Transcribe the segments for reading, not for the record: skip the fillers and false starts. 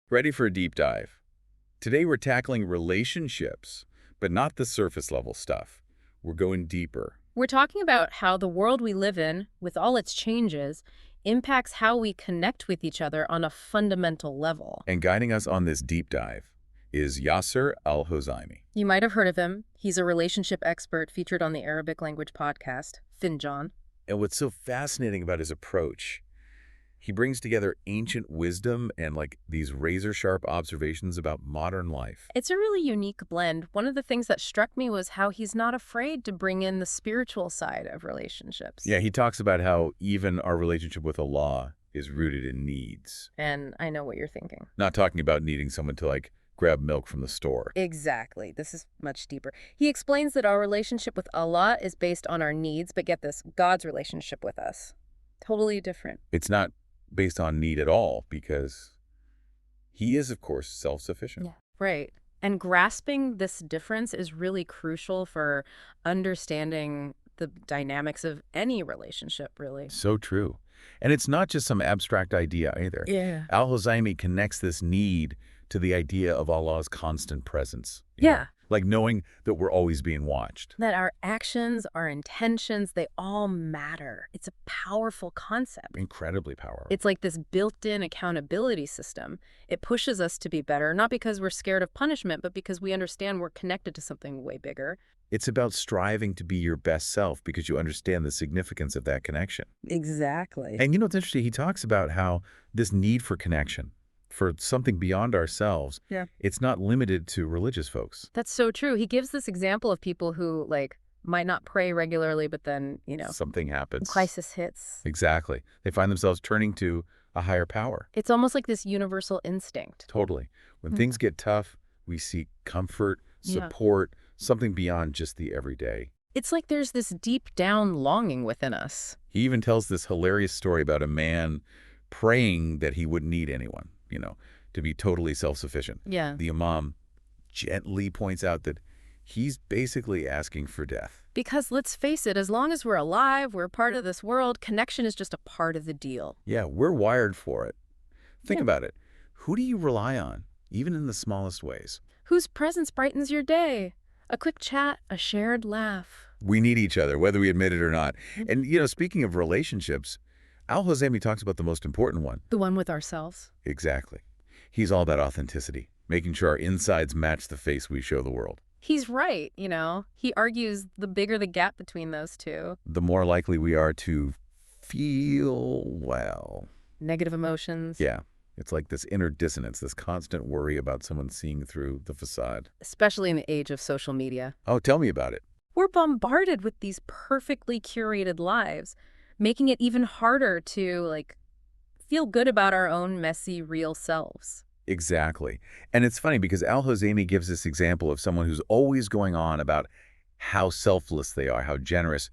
Ready for a deep dive? Today we're tackling relationships, but not the surface level stuff. We're going deeper. We're talking about how the world we live in, with all its changes, impacts how we connect with each other on a fundamental level. And guiding us on this deep dive is Yasser Al-Hozaimi. You might have heard of him. He's a relationship expert featured on the Arabic language podcast, Finjan. And what's so fascinating about his approach, he brings together ancient wisdom and these razor-sharp observations about modern life. It's a really unique blend. One of the things that struck me was how he's not afraid to bring in the spiritual side of relationships. Yeah, he talks about how even our relationship with Allah is rooted in needs. And I know what you're thinking. Not talking about needing someone to grab milk from the store. Exactly. This is much deeper. He explains that our relationship with Allah is based on our needs, but get this, God's relationship with us. Totally different. It's not based on need at all because he is, of course, self-sufficient. Yeah. Right. And grasping this difference is really crucial for understanding the dynamics of any relationship, really. So true. And it's not just some abstract idea either. Yeah. Al-Hozaimi connects this need to the idea of Allah's constant presence. Yeah. Like knowing that we're always being watched. That our actions, our intentions, they all matter. It's a powerful concept. Incredibly powerful. It's like this built-in accountability system. It pushes us to be better, not because we're scared of punishment, but because we understand we're connected to something way bigger. It's about striving to be your best self because you understand the significance of that connection. Exactly. And it's interesting, he talks about how this need for connection, for something beyond ourselves, it's not limited to religious folks. That's so true. He gives this example of people who, might not pray regularly, but then, Something happens. crisis hits. Exactly. They find themselves turning to a higher power. It's almost like this universal instinct. Totally. When things get tough, we seek comfort, support, something beyond just the everyday. It's like there's this deep down longing within us. He even tells this hilarious story about a man praying that he wouldn't need anyone, to be totally self-sufficient. Yeah. The imam gently points out that he's basically asking for death. Because let's face it, as long as we're alive, we're part of this world, connection is just a part of the deal. Yeah, we're wired for it. Think about it. Who do you rely on, even in the smallest ways? Whose presence brightens your day? A quick chat, a shared laugh. We need each other, whether we admit it or not. And, speaking of relationships, Al-Hozaimi talks about the most important one. The one with ourselves. Exactly. He's all about authenticity, making sure our insides match the face we show the world. He's right, He argues the bigger the gap between those two, the more likely we are to feel, negative emotions. Yeah. It's like this inner dissonance, this constant worry about someone seeing through the facade. Especially in the age of social media. Oh, tell me about it. We're bombarded with these perfectly curated lives, making it even harder to, feel good about our own messy, real selves. Exactly. And it's funny because Al-Hozaimi gives this example of someone who's always going on about how selfless they are, how generous.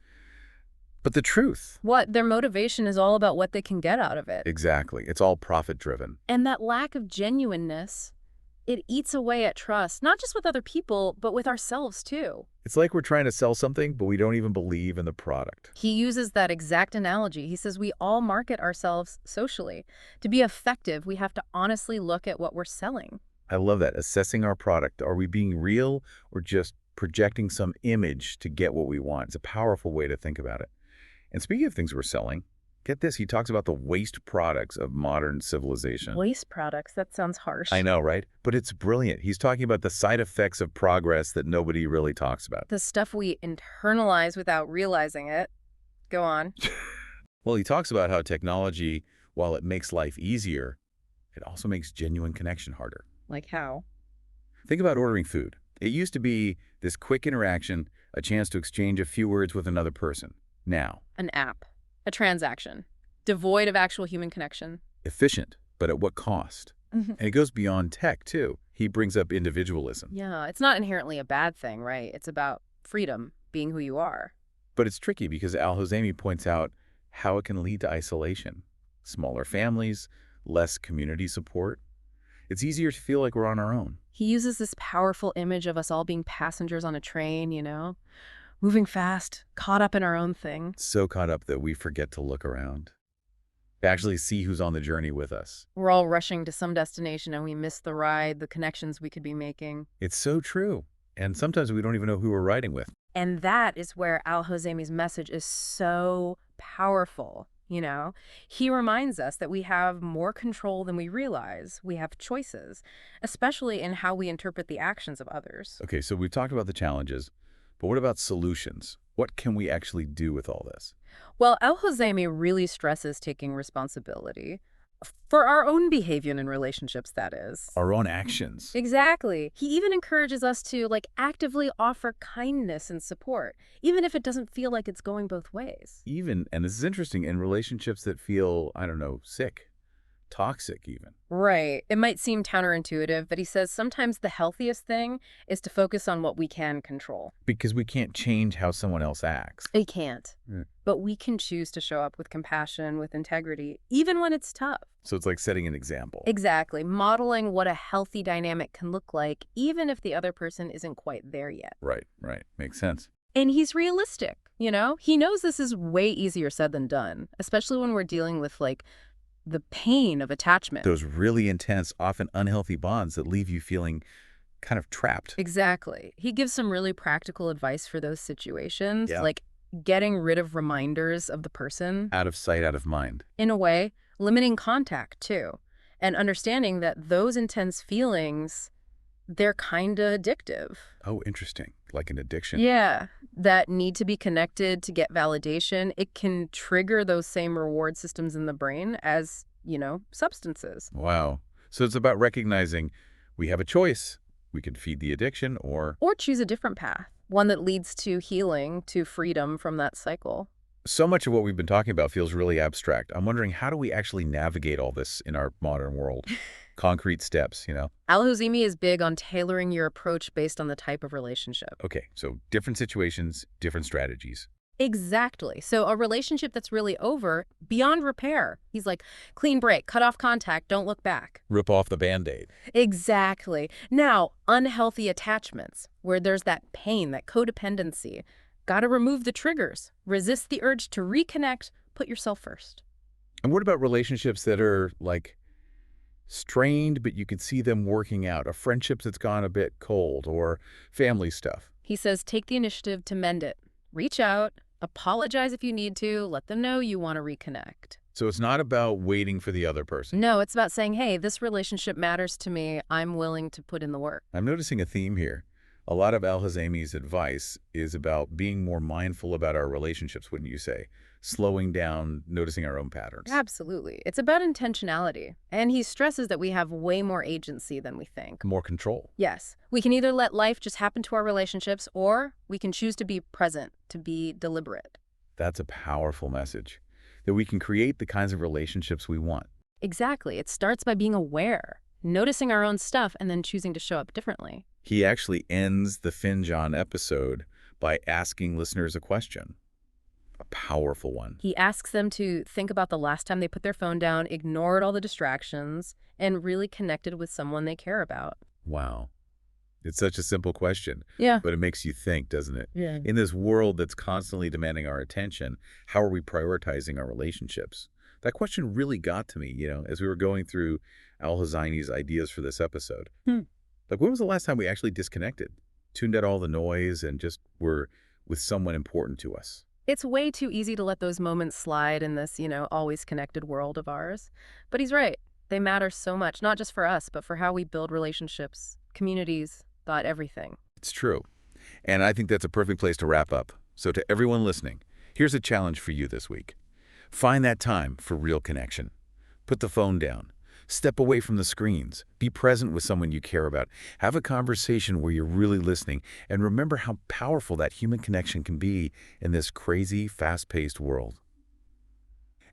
But the truth. What? Their motivation is all about what they can get out of it. Exactly. It's all profit-driven. And that lack of genuineness, it eats away at trust, not just with other people, but with ourselves, too. It's like we're trying to sell something, but we don't even believe in the product. He uses that exact analogy. He says we all market ourselves socially. To be effective, we have to honestly look at what we're selling. I love that. Assessing our product. Are we being real or just projecting some image to get what we want? It's a powerful way to think about it. And speaking of things we're selling, get this, he talks about the waste products of modern civilization. Waste products? That sounds harsh. I know, right? But it's brilliant. He's talking about the side effects of progress that nobody really talks about. The stuff we internalize without realizing it. Go on. Well, he talks about how technology, while it makes life easier, it also makes genuine connection harder. Like how? Think about ordering food. It used to be this quick interaction, a chance to exchange a few words with another person. Now, an app, a transaction, devoid of actual human connection. Efficient, but at what cost? And it goes beyond tech, too. He brings up individualism. Yeah, it's not inherently a bad thing, right? It's about freedom, being who you are. But it's tricky because Al-Hozaimi points out how it can lead to isolation. Smaller families, less community support. It's easier to feel like we're on our own. He uses this powerful image of us all being passengers on a train, moving fast, caught up in our own thing. So caught up that we forget to look around. Actually see who's on the journey with us. We're all rushing to some destination and we miss the ride, the connections we could be making. It's so true. And sometimes we don't even know who we're riding with. And that is where Al-Hozemi's message is so powerful, you know? He reminds us that we have more control than we realize. We have choices, especially in how we interpret the actions of others. Okay, so we've talked about the challenges, but what about solutions? What can we actually do with all this? Well, Al-Hozemi really stresses taking responsibility for our own behavior in relationships, that is. Our own actions. Exactly. He even encourages us to actively offer kindness and support, even if it doesn't feel like it's going both ways. Even, and this is interesting, in relationships that feel, I don't know, sick, toxic even. Right. It might seem counterintuitive, but he says sometimes the healthiest thing is to focus on what we can control. Because we can't change how someone else acts. We can't. Yeah. But we can choose to show up with compassion, with integrity, even when it's tough. So it's like setting an example. Exactly. Modeling what a healthy dynamic can look like, even if the other person isn't quite there yet. Right. Makes sense. And he's realistic, you know? He knows this is way easier said than done, especially when we're dealing with, the pain of attachment. Those really intense, often unhealthy bonds that leave you feeling kind of trapped. Exactly. He gives some really practical advice for those situations, Yeah. like getting rid of reminders of the person. Out of sight, out of mind. In a way, limiting contact, too, and understanding that those intense feelings, they're kind of addictive. Oh, interesting. Like an addiction. Yeah, that need to be connected to get validation. It can trigger those same reward systems in the brain as, substances. Wow. So it's about recognizing we have a choice. We can feed the addiction Or choose a different path, one that leads to healing, to freedom from that cycle. So much of what we've been talking about feels really abstract. I'm wondering, how do we actually navigate all this in our modern world? Concrete steps, Al-Hozemi is big on tailoring your approach based on the type of relationship. Okay, so different situations, different strategies. Exactly. So a relationship that's really over, beyond repair. He's like, clean break, cut off contact, don't look back. Rip off the Band-Aid. Exactly. Now, unhealthy attachments, where there's that pain, that codependency. Gotta remove the triggers. Resist the urge to reconnect. Put yourself first. And what about relationships that are, strained, but you can see them working out? A friendship that's gone a bit cold, or family stuff? He says, take the initiative to mend it. Reach out, apologize if you need to, let them know you want to reconnect. So it's not about waiting for the other person. No, it's about saying, hey, this relationship matters to me. I'm willing to put in the work. I'm noticing a theme here. A lot of Al-Hozemi's advice is about being more mindful about our relationships, wouldn't you say? Slowing down, noticing our own patterns. Absolutely. It's about intentionality. And he stresses that we have way more agency than we think. More control. Yes. We can either let life just happen to our relationships, or we can choose to be present, to be deliberate. That's a powerful message. That we can create the kinds of relationships we want. Exactly. It starts by being aware, noticing our own stuff, and then choosing to show up differently. He actually ends the Finjan episode by asking listeners a question. A powerful one. He asks them to think about the last time they put their phone down, ignored all the distractions, and really connected with someone they care about. Wow. It's such a simple question. Yeah. But it makes you think, doesn't it? Yeah. In this world that's constantly demanding our attention, how are we prioritizing our relationships? That question really got to me, as we were going through Al-Hozemi's ideas for this episode. When was the last time we actually disconnected, tuned out all the noise, and just were with someone important to us? It's way too easy to let those moments slide in this, always connected world of ours. But he's right. They matter so much, not just for us, but for how we build relationships, communities, thought, everything. It's true. And I think that's a perfect place to wrap up. So to everyone listening, here's a challenge for you this week. Find that time for real connection. Put the phone down. Step away from the screens. Be present with someone you care about. Have a conversation where you're really listening. And remember how powerful that human connection can be in this crazy, fast-paced world.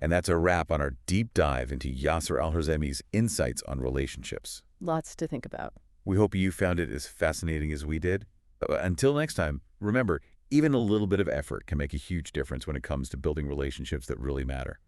And that's a wrap on our deep dive into Yasser Al-Hozemi's insights on relationships. Lots to think about. We hope you found it as fascinating as we did. Until next time, remember, even a little bit of effort can make a huge difference when it comes to building relationships that really matter.